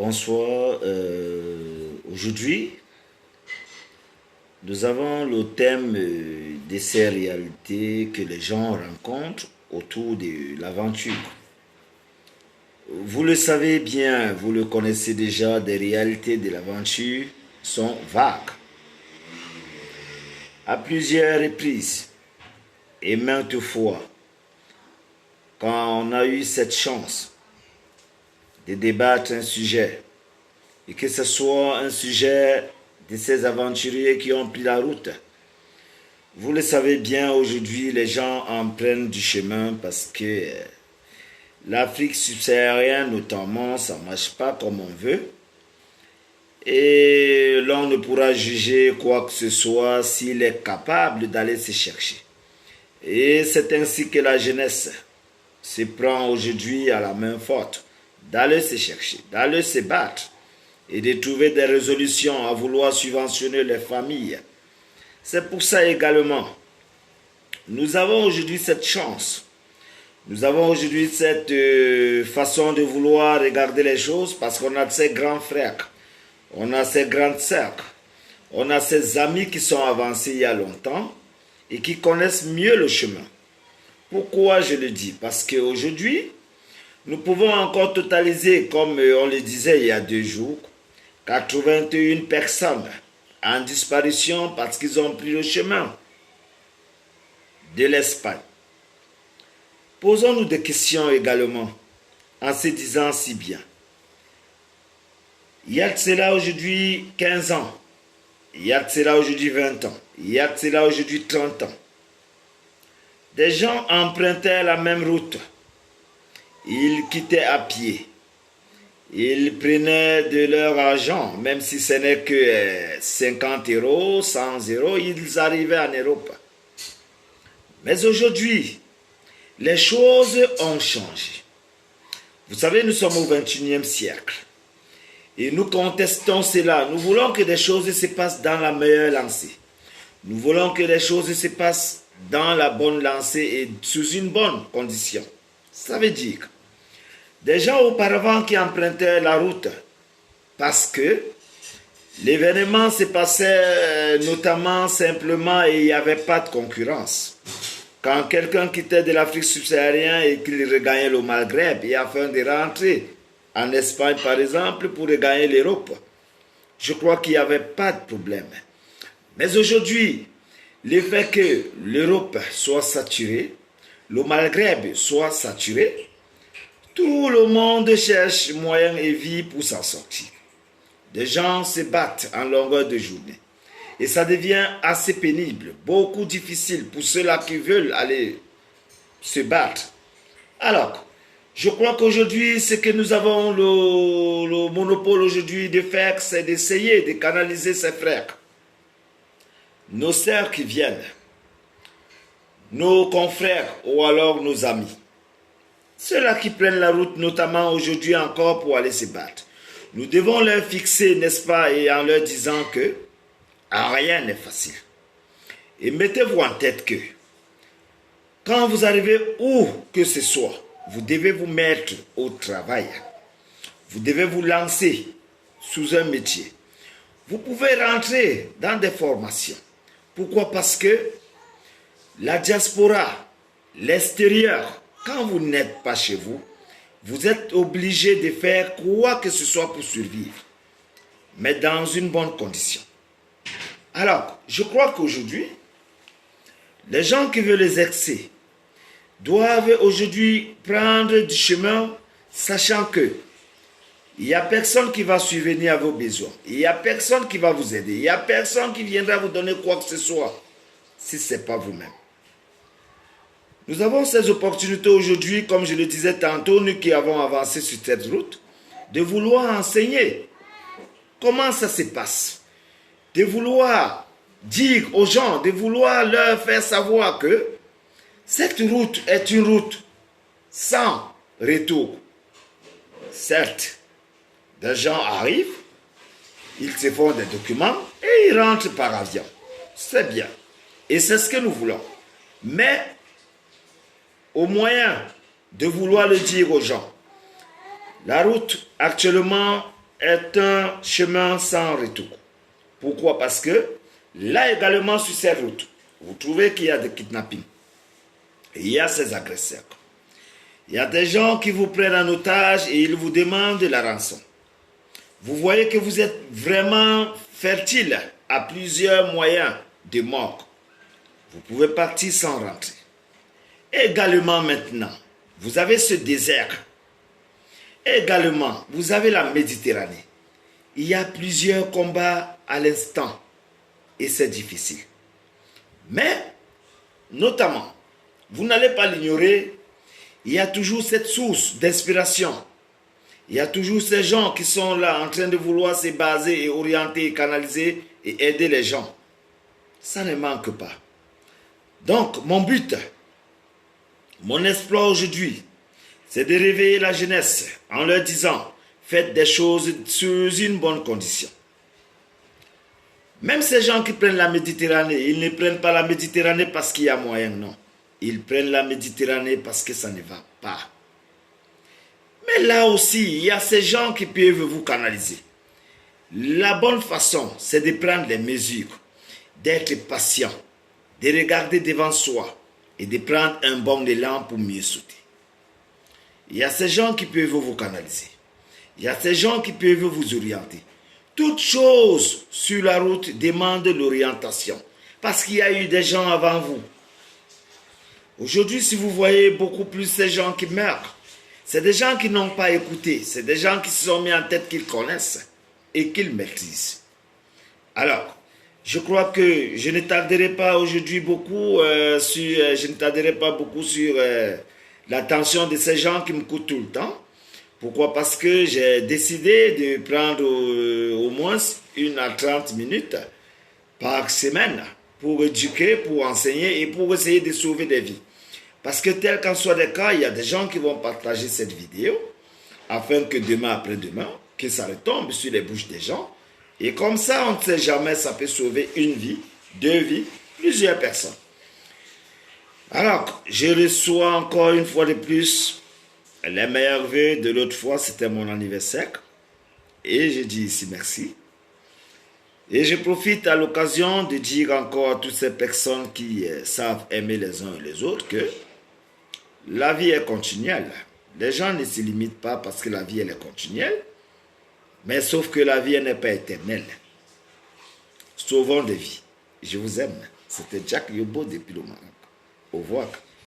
Bonsoir. Aujourd'hui, nous avons le thème de ces réalités que les gens rencontrent autour de l'aventure. Vous le savez bien, vous le connaissez déjà, des réalités de l'aventure sont vagues. À plusieurs reprises et maintes fois, quand on a eu cette chance de débattre un sujet, et que ce soit un sujet de ces aventuriers qui ont pris la route. Vous le savez bien, aujourd'hui, les gens en prennent du chemin parce que l'Afrique subsaharienne, notamment, ça ne marche pas comme on veut. Et l'on ne pourra juger quoi que ce soit s'il est capable d'aller se chercher. Et c'est ainsi que la jeunesse se prend aujourd'hui à la main forte d'aller se chercher, d'aller se battre et de trouver des résolutions à vouloir subventionner les familles. C'est pour ça également, nous avons aujourd'hui cette chance, nous avons aujourd'hui cette façon de vouloir regarder les choses parce qu'on a ces grands frères, on a ces grandes sœurs, on a ces amis qui sont avancés il y a longtemps et qui connaissent mieux le chemin. Pourquoi je le dis? Parce qu'aujourd'hui, nous pouvons encore totaliser, comme on le disait il y a 2 jours, 81 personnes en disparition parce qu'ils ont pris le chemin de l'Espagne. Posons-nous des questions également en se disant si bien. Il y a de cela aujourd'hui 15 ans, il y a de cela aujourd'hui 20 ans, il y a de cela aujourd'hui 30 ans. Des gens empruntaient la même route. Ils quittaient à pied. Ils prenaient de leur argent, même si ce n'est que 50 euros, 100 euros, ils arrivaient en Europe. Mais aujourd'hui, les choses ont changé. Vous savez, nous sommes au XXIe siècle. Et nous contestons cela. Nous voulons que des choses se passent dans la meilleure lancée. Nous voulons que les choses se passent dans la bonne lancée et sous une bonne condition. Ça veut dire des gens auparavant qui empruntaient la route parce que l'événement se passait notamment simplement et il n'y avait pas de concurrence. Quand quelqu'un quittait de l'Afrique subsaharienne et qu'il regagnait le Maghreb et afin de rentrer en Espagne par exemple pour regagner l'Europe, je crois qu'il n'y avait pas de problème. Mais aujourd'hui, le fait que l'Europe soit saturée, le Maghreb soit saturé, tout le monde cherche moyen et vie pour s'en sortir. Des gens se battent en longueur de journée. Et ça devient assez pénible, beaucoup difficile pour ceux-là qui veulent aller se battre. Alors, je crois qu'aujourd'hui, ce que nous avons le monopole aujourd'hui de faire, c'est d'essayer de canaliser ces frères. Nos sœurs qui viennent, nos confrères ou alors nos amis. Ceux-là qui prennent la route, notamment aujourd'hui encore pour aller se battre. Nous devons leur fixer, n'est-ce pas, et en leur disant que rien n'est facile. Et mettez-vous en tête que quand vous arrivez où que ce soit, vous devez vous mettre au travail. Vous devez vous lancer sous un métier. Vous pouvez rentrer dans des formations. Pourquoi? Parce que la diaspora, l'extérieur, quand vous n'êtes pas chez vous, vous êtes obligé de faire quoi que ce soit pour survivre, mais dans une bonne condition. Alors, je crois qu'aujourd'hui, les gens qui veulent les excès doivent aujourd'hui prendre du chemin, sachant que il n'y a personne qui va subvenir à vos besoins, il n'y a personne qui va vous aider, il n'y a personne qui viendra vous donner quoi que ce soit, si ce n'est pas vous-même. Nous avons ces opportunités aujourd'hui, comme je le disais tantôt, nous qui avons avancé sur cette route, de vouloir enseigner comment ça se passe, de vouloir dire aux gens, de vouloir leur faire savoir que cette route est une route sans retour. Certes, des gens arrivent, ils se font des documents et ils rentrent par avion. C'est bien. Et c'est ce que nous voulons. Mais au moyen de vouloir le dire aux gens, la route actuellement est un chemin sans retour. Pourquoi? Parce que là également sur ces routes, vous trouvez qu'il y a des kidnappings. Et il y a ces agresseurs. Il y a des gens qui vous prennent en otage et ils vous demandent de la rançon. Vous voyez que vous êtes vraiment fertile à plusieurs moyens de mort. Vous pouvez partir sans rentrer. Également maintenant, vous avez ce désert. Également, vous avez la Méditerranée. Il y a plusieurs combats à l'instant et c'est difficile. Mais, notamment, vous n'allez pas l'ignorer, il y a toujours cette source d'inspiration. Il y a toujours ces gens qui sont là en train de vouloir se baser et orienter, et canaliser et aider les gens. Ça ne manque pas. Donc, mon but, mon espoir aujourd'hui, c'est de réveiller la jeunesse en leur disant, faites des choses sous une bonne condition. Même ces gens qui prennent la Méditerranée, ils ne prennent pas la Méditerranée parce qu'il y a moyen, non. Ils prennent la Méditerranée parce que ça ne va pas. Mais là aussi, il y a ces gens qui peuvent vous canaliser. La bonne façon, c'est de prendre les mesures, d'être patient, de regarder devant soi et de prendre un bon élan pour mieux sauter. Il y a ces gens qui peuvent vous canaliser. Il y a ces gens qui peuvent vous orienter. Toute chose sur la route demande l'orientation. Parce qu'il y a eu des gens avant vous. Aujourd'hui, si vous voyez beaucoup plus ces gens qui meurent, c'est des gens qui n'ont pas écouté. C'est des gens qui se sont mis en tête qu'ils connaissent et qu'ils maîtrisent. Alors, je crois que je ne tarderai pas aujourd'hui beaucoup sur l'attention de ces gens qui me coûtent tout le temps. Pourquoi? Parce que j'ai décidé de prendre au moins 1 à 30 minutes par semaine pour éduquer, pour enseigner et pour essayer de sauver des vies. Parce que tel qu'en soit des cas, il y a des gens qui vont partager cette vidéo afin que demain après-demain, que ça retombe sur les bouches des gens. Et comme ça, on ne sait jamais, ça peut sauver une vie, 2 vies, plusieurs personnes. Alors, je reçois encore une fois de plus les meilleurs vœux. De l'autre fois, c'était mon anniversaire. Et je dis ici merci. Et je profite à l'occasion de dire encore à toutes ces personnes qui savent aimer les uns et les autres que la vie est continuelle. Les gens ne se limitent pas parce que la vie elle est continuelle. Mais sauf que la vie n'est pas éternelle. Sauvons des vies. Je vous aime. C'était Jack Yobo depuis le Maroc. Au revoir.